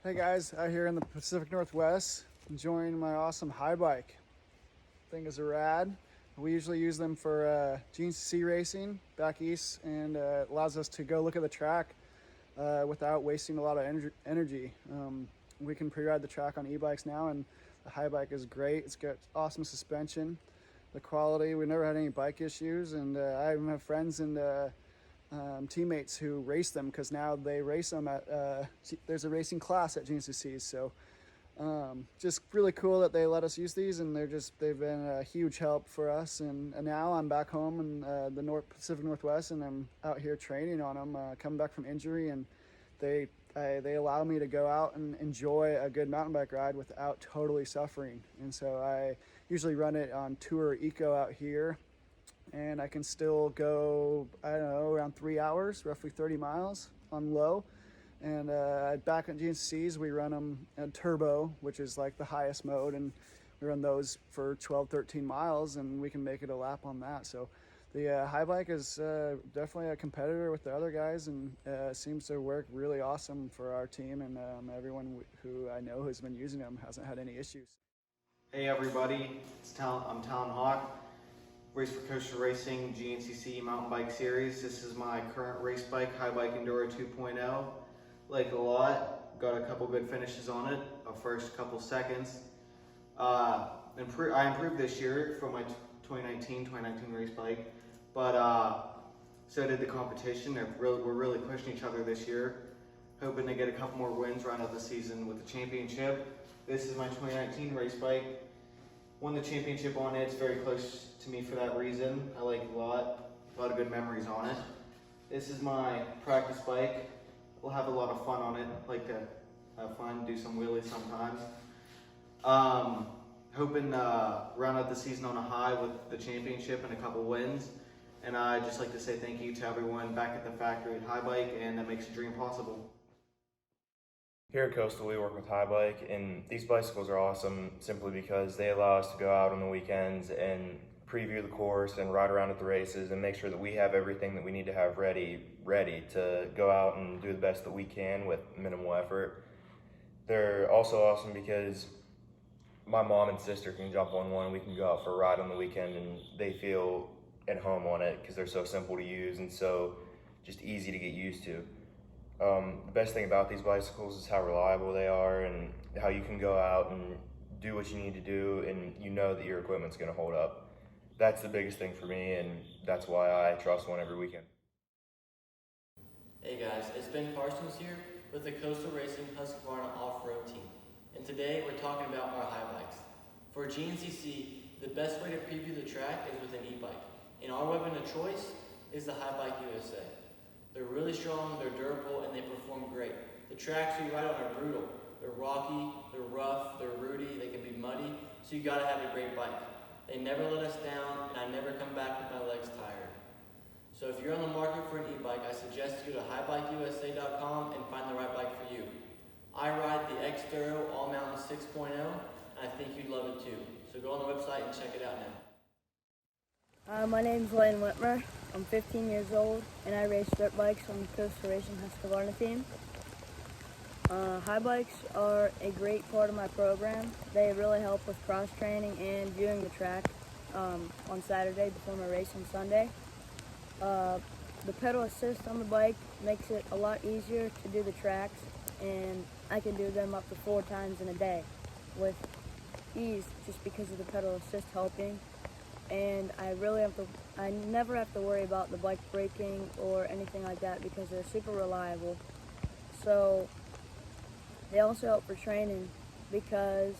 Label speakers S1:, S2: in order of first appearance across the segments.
S1: Hey guys, out here in the Pacific Northwest, enjoying my awesome Haibike. Thing is a rad. We usually use them for GNCC racing back east, and it allows us to go look at the track without wasting a lot of energy. We can pre-ride the track on e-bikes now, and the Haibike is great. It's got awesome suspension. The quality, we never had any bike issues, and I even have friends and teammates who race them because now they race them at there's a racing class at GNCC. So just really cool that they let us use these, and they've been a huge help for us. And now I'm back home in the Pacific Northwest, and I'm out here training on them, coming back from injury, and they allow me to go out and enjoy a good mountain bike ride without totally suffering. And so I usually run it on Tour Eco out here, and I can still go, I don't know, around 3 hours, roughly 30 miles on low. And back at GNCCs, we run them at turbo, which is like the highest mode, and we run those for 12, 13 miles, and we can make it a lap on that. So the Haibike is definitely a competitor with the other guys, and seems to work really awesome for our team, and everyone who I know who's been using them hasn't had any issues.
S2: Hey everybody, I'm Talon Hawk, Race for Coaster Racing GNCC mountain bike series. This is my current race bike, Haibike Enduro 2.0. Like it a lot, got a couple good finishes on it, a first couple seconds. I improved this year from my 2019 race bike, but so did the competition. We're really pushing each other this year, hoping to get a couple more wins round out the season with the championship. This is my 2019 race bike. Won the championship on it. It's very close to me for that reason. I like it a lot of good memories on it. This is my practice bike. We'll have a lot of fun on it. Like to have fun, do some wheelies sometimes. Hoping round out the season on a high with the championship and a couple wins. And I'd just like to say thank you to everyone back at the factory at Haibike, and that makes a dream possible.
S3: Here at Coastal, we work with Haibike, and these bicycles are awesome simply because they allow us to go out on the weekends and preview the course and ride around at the races and make sure that we have everything that we need to have ready to go out and do the best that we can with minimal effort. They're also awesome because my mom and sister can jump on one, we can go out for a ride on the weekend, and they feel at home on it because they're so simple to use and so just easy to get used to. The best thing about these bicycles is how reliable they are and how you can go out and do what you need to do and you know that your equipment's going to hold up. That's the biggest thing for me, and that's why I trust one every weekend.
S4: Hey guys, it's Parsons here with the Coastal Racing Husqvarna Off-Road team. And today we're talking about our Haibikes. For GNCC, the best way to preview the track is with an e-bike. And our weapon of choice is the Haibike USA. They're really strong, they're durable, and they perform great. The tracks we ride on are brutal. They're rocky, they're rough, they're rooty, they can be muddy, so you gotta have a great bike. They never let us down, and I never come back with my legs tired. So if you're on the market for an e-bike, I suggest you go to haibikeusa.com and find the right bike for you. I ride the Xduro All Mountain 6.0, and I think you'd love it too. So go on the website and check it out now.
S5: My name's Whitmer. I'm 15 years old, and I race dirt bikes on the Coastal Racing Husqvarna team. Haibikes are a great part of my program. They really help with cross training and viewing the track on Saturday before my race on Sunday. The pedal assist on the bike makes it a lot easier to do the tracks, and I can do them up to 4 times in a day with ease just because of the pedal assist helping. And I never have to worry about the bike braking or anything like that because they're super reliable. So they also help for training because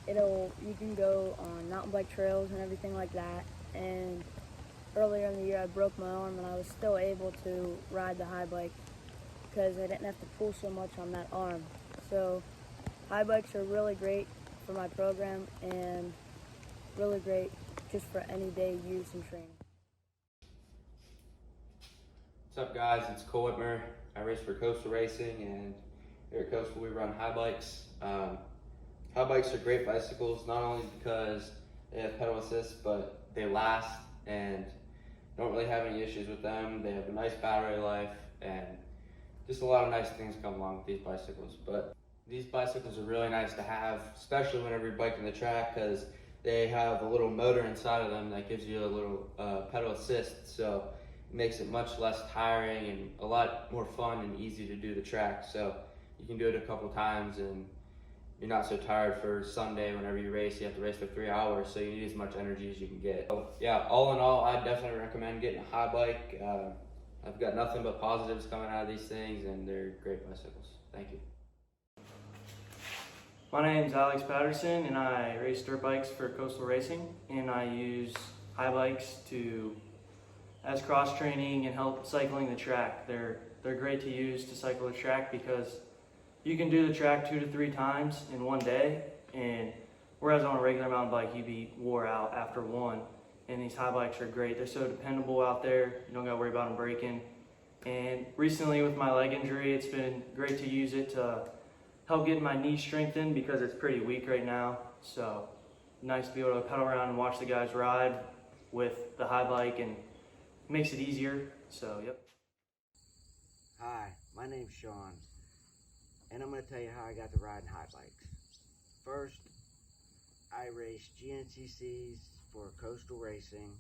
S5: you can go on mountain bike trails and everything like that. And earlier in the year I broke my arm, and I was still able to ride the Haibike because I didn't have to pull so much on that arm. So Haibikes are really great for my program and really great just for any day use and training.
S6: What's up guys, it's Whitmer. I race for Coastal Racing, and here at Coastal we run Haibikes. Haibikes are great bicycles, not only because they have pedal assist, but they last and don't really have any issues with them. They have a nice battery life and just a lot of nice things come along with these bicycles. But These bicycles are really nice to have, especially whenever you're biking the track, because they have a little motor inside of them that gives you a little pedal assist, so it makes it much less tiring and a lot more fun and easy to do the track. So you can do it a couple times and you're not so tired for Sunday. Whenever you race, you have to race for 3 hours, so you need as much energy as you can get. So, yeah, all in all, I definitely recommend getting a Haibike. I've got nothing but positives coming out of these things, and they're great bicycles. Thank you.
S4: My name's Patterson, and I race dirt bikes for Coastal Racing, and I use Haibikes as cross training and help cycling the track. They're great to use to cycle the track because you can do the track 2 to 3 times in one day, and whereas on a regular mountain bike you'd be wore out after one. And these Haibikes are great. They're so dependable out there. You don't got to worry about them breaking. And recently with my leg injury, it's been great to use it to help get my knee strengthened because it's pretty weak right now. So nice to be able to pedal around and watch the guys ride with the Haibike, and it makes it easier. So, yep.
S7: Hi, my name's Sean, and I'm going to tell you how I got to riding Haibikes. First, I raced GNCCs for Coastal Racing,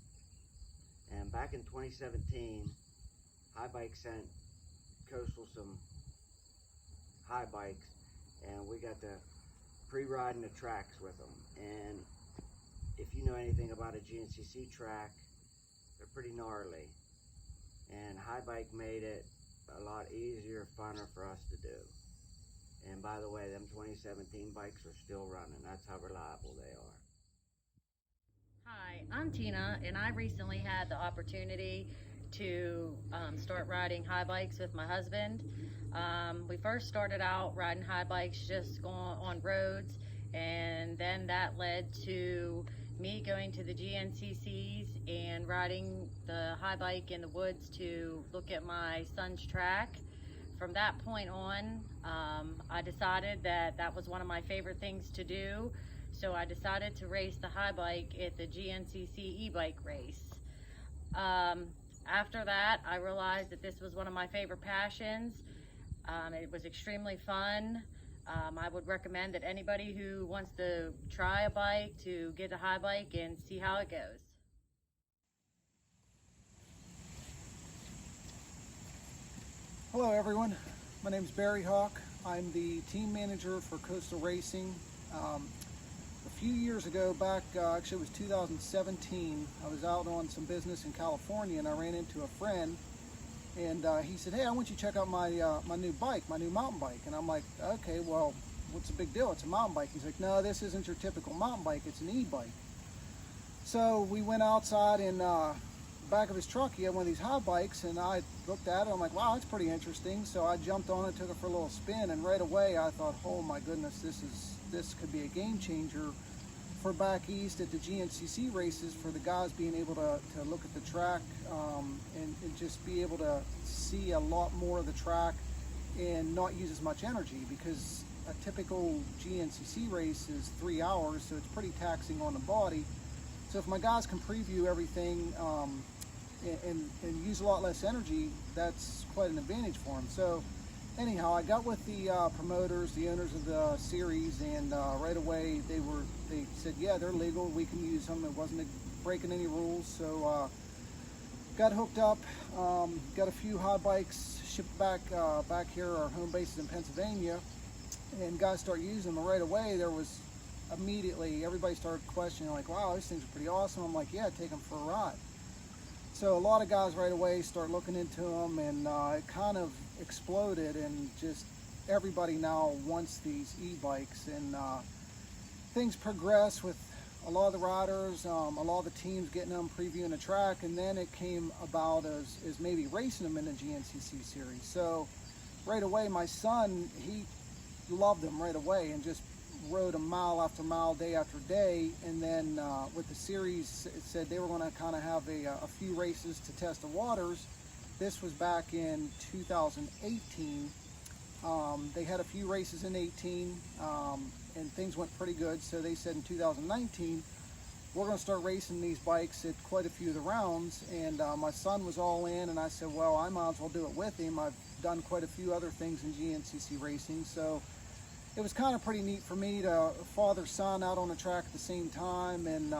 S7: and back in 2017, Haibike sent Coastal some Haibikes, and we got to pre-riding the tracks with them. And if you know anything about a GNCC track, they're pretty gnarly, and Haibike made it a lot easier, funner for us to do. And by the way, them 2017 bikes are still running. That's how reliable they are.
S8: Hi, I'm Tina, and I recently had the opportunity to start riding Haibikes with my husband. We first started out riding Haibikes just going on roads, and then that led to me going to the GNCCs and riding the Haibike in the woods to look at my son's track. From that point on, I decided that was one of my favorite things to do. So I decided to race the Haibike at the GNCC e-bike race. After that, I realized that this was one of my favorite passions. It was extremely fun. I would recommend that anybody who wants to try a bike to get a Haibike and see how it goes.
S1: Hello everyone, my name is Barry Hawk. I'm the team manager for Coastal Racing. A few years ago, actually it was 2017, I was out on some business in California and I ran into a friend, and he said, hey, I want you to check out my new bike, my new mountain bike. And I'm like, okay, well, what's the big deal? It's a mountain bike. He's like, no, this isn't your typical mountain bike, it's an e-bike. So we went outside, and back of his truck he had one of these Haibikes, and I looked at it. I'm like, wow, that's pretty interesting. So I jumped on it, took it for a little spin, and right away I thought, oh my goodness, this could be a game changer for back east at the GNCC races, for the guys being able to look at the track and just be able to see a lot more of the track and not use as much energy, because a typical GNCC race is 3 hours, so it's pretty taxing on the body. So if my guys can preview everything and use a lot less energy, that's quite an advantage for them. So anyhow, I got with the promoters, the owners of the series, and right away they said, yeah, they're legal, we can use them. It wasn't breaking any rules. So got hooked up, got a few Haibikes shipped back here. Our home base is in Pennsylvania, and guys start using them. And right away there was immediately everybody started questioning, like, wow, these things are pretty awesome. I'm like, yeah, take them for a ride. So a lot of guys right away start looking into them, and it kind of exploded, and just everybody now wants these e-bikes, and things progress with a lot of the riders, a lot of the teams getting them, previewing the track, and then it came about as maybe racing them in the GNCC series. So right away my son, he loved them right away and just rode them mile after mile, day after day. And then with the series, it said they were going to kind of have a few races to test the waters. This was back in 2018. They had a few races in 18, and things went pretty good. So they said in 2019, we're going to start racing these bikes at quite a few of the rounds. And my son was all in, and I said, well, I might as well do it with him. I've done quite a few other things in GNCC racing. So it was kind of pretty neat for me to father son out on the track at the same time, and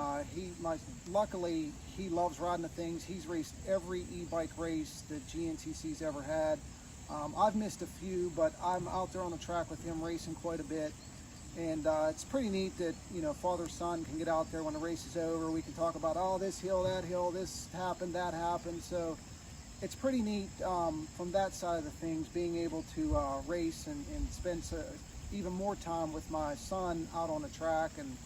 S1: luckily he loves riding the things. He's raced every e-bike race that GNCC's ever had. I've missed a few, but I'm out there on the track with him racing quite a bit, and it's pretty neat that, you know, father son can get out there when the race is over. We can talk about, oh, this hill, that hill, this happened, that happened. So it's pretty neat from that side of the things, being able to race and spend even more time with my son out on the track, and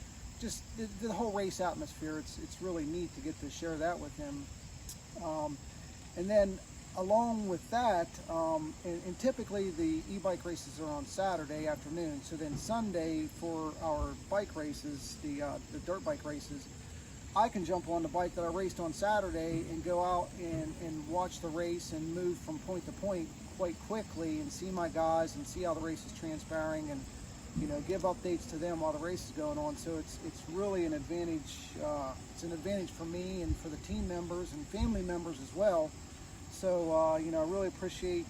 S1: just the whole race atmosphere. It's really neat to get to share that with him. And then along with that, and typically the e-bike races are on Saturday afternoon. So then Sunday for our bike races, the dirt bike races, I can jump on the bike that I raced on Saturday and go out and watch the race and move from point to point quite quickly and see my guys and see how the race is transpiring, and, you know, give updates to them while the race is going on. So it's really an advantage. It's an advantage for me and for the team members and family members as well. So you know, I really appreciate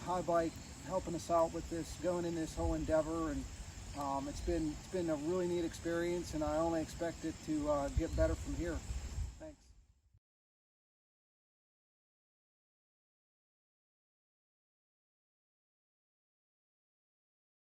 S1: Haibike helping us out with this, going in this whole endeavor, and it's been a really neat experience, and I only expect it to get better from here.